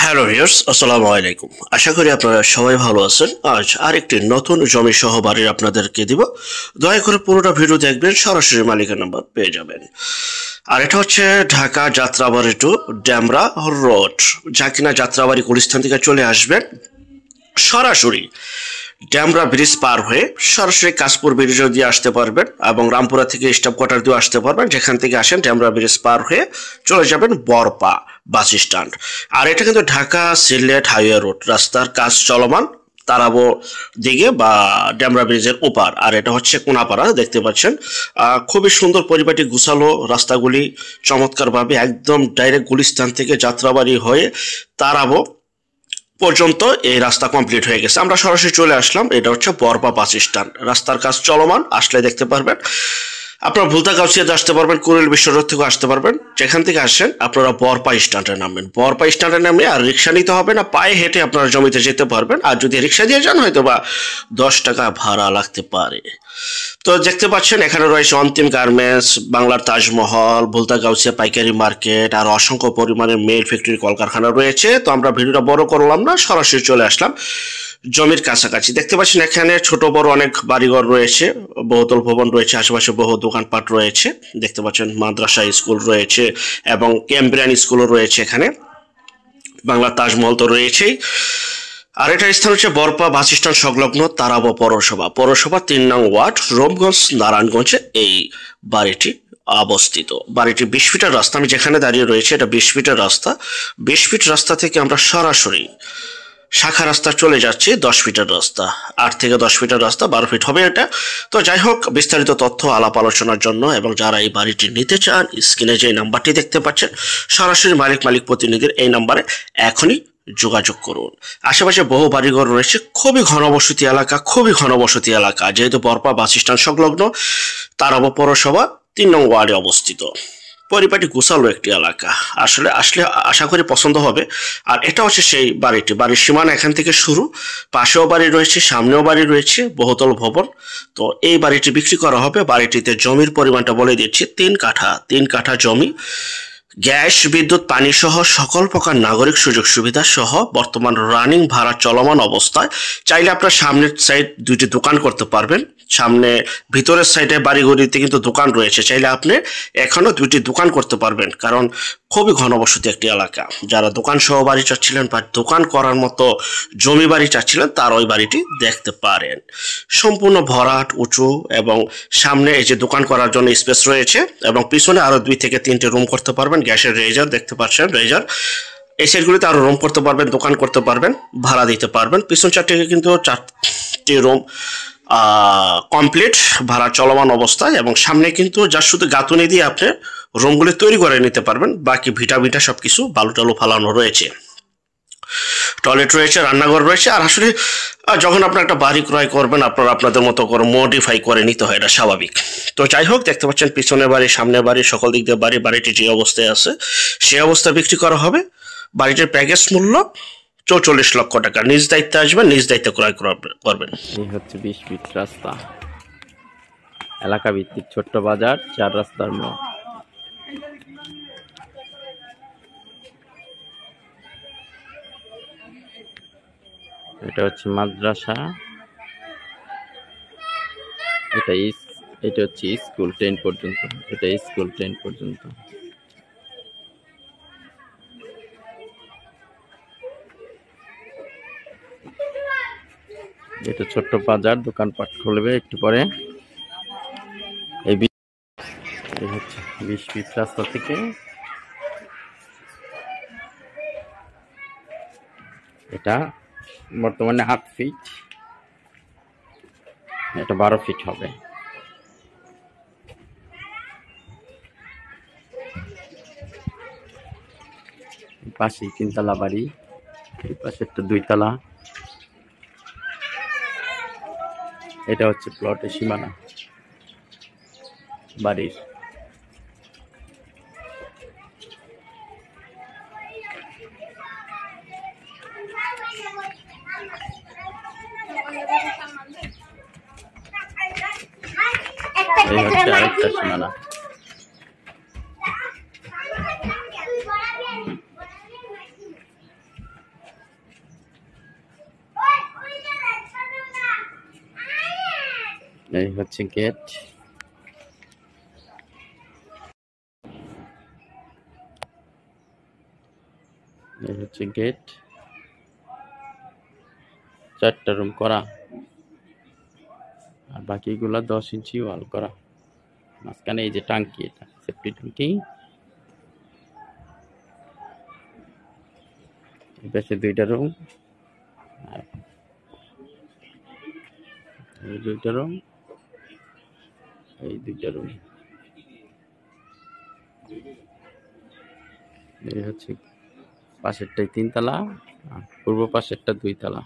Hello viewers, আসসালামু আলাইকুম। আশা করি আপনারা সবাই ভালো আছেন। আজ আরেকটি নতুন জমি সহ বাড়ি আপনাদেরকে দিব। দয়া করে পুরোটা ভিডিও দেখবেন, সরাসরি মালিকের নাম্বার পেয়ে যাবেন। আর এটা হচ্ছে ঢাকা যাত্রাবাড়ি টু ড্যামরা রোড, যা কিনা যাত্রাবাড়ি গুলিস্তান থেকে চলে আসবেন সরাসরি ড্যামরা ব্রিজ পার হয়ে সরাসরি কাশপুর ব্রিজও দিয়ে আসতে পারবেন এবং রামপুরা থেকে স্টাফ কোয়ার্টার দিয়ে আসতে পারবেন। যেখান থেকে আসেন ড্যামরা ব্রিজ পার হয়ে চলে যাবেন বরপা বাস স্ট্যান্ড। আর এটা কিন্তু ঢাকা সিলেট হাইওয়ে রোড, রাস্তার কাজ চলমান তারাবো দিকে বা ড্যামরা ব্রিজের ওপার। আর এটা হচ্ছে কোনাপাড়া, দেখতে পাচ্ছেন খুবই সুন্দর পরিপাটি গুছালো রাস্তাগুলি, চমৎকারভাবে একদম ডাইরেক্ট গুলিস্তান থেকে যাত্রাবাড়ি হয়ে তারাবো পর্যন্ত এই রাস্তা কমপ্লিট হয়ে গেছে। আমরা সরাসরি চলে আসলাম, এটা হচ্ছে বরপা বাস স্ট্যান্ড। রাস্তার কাজ চলমান, আসলে দেখতে পারবেন। আপনারা ভুলতাগাউসিয়াতে আসতে পারবেন, কুড়িল বিশ্ব রোড থেকেও আসতে পারবেন। যেখান থেকে আসেন আপনারা বরপা স্ট্যান্ডে নামবেন। বরপা স্ট্যান্ডে নামে আর রিক্সা নিতে হবে না, পায়ে হেঁটে আপনারা জমিতে যেতে পারবেন। আর যদি রিক্সা দিয়ে যান হয়তো বা 10 টাকা ভাড়া লাগতে পারে। তো দেখতে পাচ্ছেন এখানে রয়েছে অন্তিম গার্মেন্টস, বাংলার তাজমহল, ভুলতাগাউসিয়া পাইকারি মার্কেট আর অসংখ্য পরিমাণে মেল ফ্যাক্টরি কলকারখানা রয়েছে। তো আমরা ভিডিওটা বড় করলাম না, সরাসরি চলে আসলাম জমির কাছাকাছি। দেখতে পাচ্ছেন এখানে ছোট বড় অনেক বাড়িঘর রয়েছে, বহুতল ভবন রয়েছে, আশেপাশে বহু দোকানপাট রয়েছে। দেখতে পাচ্ছেন মাদ্রাসা স্কুল রয়েছে এবং ক্যাম্ব্রিয়ান স্কুলও রয়েছে এখানে। বাংলার তাজমহল তো রয়েছেই। আর এটার স্থান হচ্ছে বরপা বাস স্ট্যান্ড সংলগ্ন তারাবো পৌরসভা 3 নং ওয়ার্ড, রূপগঞ্জ, নারায়ণগঞ্জে এই বাড়িটি অবস্থিত। বাড়িটি 20 ফিটের রাস্তা, আমি যেখানে দাঁড়িয়ে রয়েছে এটা 20 ফিটের রাস্তা। 20 ফিট রাস্তা থেকে আমরা সরাসরি শাখা রাস্তা চলে যাচ্ছি 10 ফিটের রাস্তা। 8 থেকে 10 ফিটের রাস্তা, 12 ফিট হবে এটা। তো যাই হোক, বিস্তারিত তথ্য আলাপ আলোচনার জন্য এবং যারা এই বাড়িটি নিতে চান, স্ক্রিনে যে নাম্বারটি দেখতে পাচ্ছেন সরাসরি মালিক প্রতিনিধির এই নাম্বারে এখনই যোগাযোগ করুন। আশেপাশে বহু বাড়িঘর রয়েছে, খুবই ঘনবসতি এলাকা। যেহেতু বরপা বাস স্ট্যান্ড সংলগ্ন তারাবো পৌরসভা 3 নং ওয়ার্ডে অবস্থিত, পরিপাটি গোছালো একটি এলাকা। আসলে আশা করি পছন্দ হবে। আর এটা হচ্ছে সেই বাড়িটি, বাড়ির সীমানা এখান থেকে শুরু, পাশেও বাড়ি রয়েছে, সামনেও বাড়ি রয়েছে, বহুতল ভবন। তো এই বাড়িটি বিক্রি করা হবে। বাড়িটিতে জমির পরিমাণটা বলে দিচ্ছি, 3 কাঠা জমি, গ্যাস, বিদ্যুৎ, পানি সহ সকল প্রকার নাগরিক সুযোগ সুবিধা সহ বর্তমান রানিং ভাড়া চলমান অবস্থায়। চাইলে আপনার সামনের সাইড 2টি দোকান করতে পারবেন। সামনে ভিতরের সাইডে বাড়িগুলিতে কিন্তু দোকান রয়েছে, চাইলে আপনি এখনো 2টি দোকান করতে পারবেন, কারণ খুবই ঘনবসতি একটি এলাকা। যারা দোকান সহ বাড়ি চাচ্ছিলেন বা দোকান করার মতো জমি বাড়ি চাচ্ছিলেন, তার ওই বাড়িটি দেখতে পারেন। সম্পূর্ণ ভরাট, উঁচু এবং সামনে এই যে দোকান করার জন্য স্পেস রয়েছে এবং পিছনে আরো 2 থেকে 3টে রুম করতে পারবেন। গ্যাসের রেজার দেখতে পাচ্ছেন, রেজার। এই সাইডগুলিতে আরো রুম করতে পারবেন, দোকান করতে পারবেন, ভাড়া দিতে পারবেন। পিছন 4টি কিন্তু 4টি রুম কমপ্লিট ভাড়া চলমান অবস্থায় এবং সামনে কিন্তু যা শুধু গাঁথুনি দিয়ে আপনি রুমগুলি তৈরি করে নিতে পারবেন। বাকি ভিটা সবকিছু বালু টালু ফালানো রয়েছে, টয়লেট রয়েছে, রান্নাঘর রয়েছে। আর আসলে যখন আপনার একটা বাড়ি ক্রয় করবেন, আপনারা আপনাদের মতো করে মডিফাই করে নিতে হয়, এটা স্বাভাবিক। তো যাই হোক, দেখতে পাচ্ছেন পিছনে বাড়ি, সামনে বাড়ি, সকল দিক দিয়ে বাড়ি। বাড়িটি যে অবস্থায় আছে সেই অবস্থায় বিক্রি করা হবে। বাড়িটির প্যাকেজ মূল্য 44 লক্ষ টাকা। নিজ দায়িত্বে আসবেন, নিজ দায়িত্বে ক্রয় করবেন। এই হচ্ছে 20 ফিট রাস্তা, এলাকা ভিত্তিক ছোট্ট বাজার, 4 রাস্তার মোড়। এটা হচ্ছে মাদ্রাসা, এটা হচ্ছে স্কুল 10 পর্যন্ত, এটা স্কুল 10 পর্যন্ত। এটা ছোট্ট বাজার, দোকানপাট খুলবে একটু পরে। এই হচ্ছে 20 ফিট রাস্তা থেকে এটা বর্তমানে 8 ফিট, এটা 12 ফিট হবে। পাশে 3 তলা বাড়ি, এই পাশে একটা 2 তলা। এটা হচ্ছে প্লটের সীমানা বাড়ির। এই হচ্ছে আরেকটা সীমানা। এই হচ্ছে গেট। এই হচ্ছে গেট, 4টা রুম করা, আর বাকিগুলা 10 ইঞ্চি ওয়াল করা। মাঝখানে এই যে টাঙ্কি, এটা সেফটি টাঙ্কি। এই পাশে 2টা রুম, আর এই 2টা রুম, এই 2টা রুম। এই হচ্ছে পাশেরটাই 3 তলা, আর পূর্ব পাশেরটা 2 তলা।